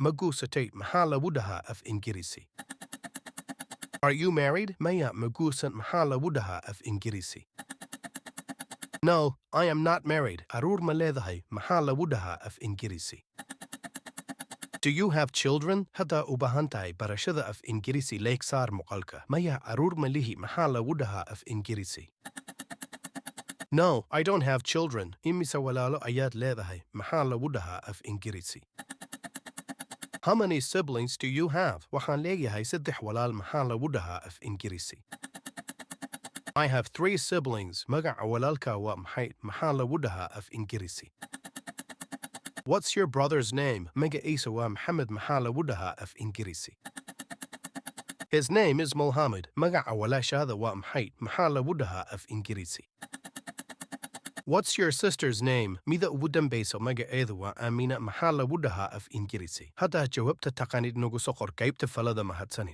Magusatay mahala wudaha af Ingirisi. Are you married? Maya magusant mahala wudaha af Ingirisi. No, I am not married. Arur maledahay mahala wudaha af Ingirisi. Do you have children? Hada ubahantay barashada af Ingirisi leksar muqalka. Maya arur malihi mahala wudaha af Ingirisi. No, I don't have children. Imisa walalo ayat ledahay mahala wudaha af Ingirisi. How many siblings do you have? Waxaan leeyahay saddex walaal mahala wudaha af Ingirisi. I have 3 siblings. Magaca walaalka waa maxay? Mahala wudaha af Ingirisi. What's your brother's name? Magaciisa waa Maxamed mahala wudaha af Ingirisi. His name is Mohammed. Magaca walaashada waa maxay? Mahala wudaha af Ingirisi. What's your sister's name? Mida ugu dambaysa magaceedu waa Amina mahala wudaha af Ingirisi. Hadda jawaabta taqaanid nagu soo qor qaybta falada mahadsanid.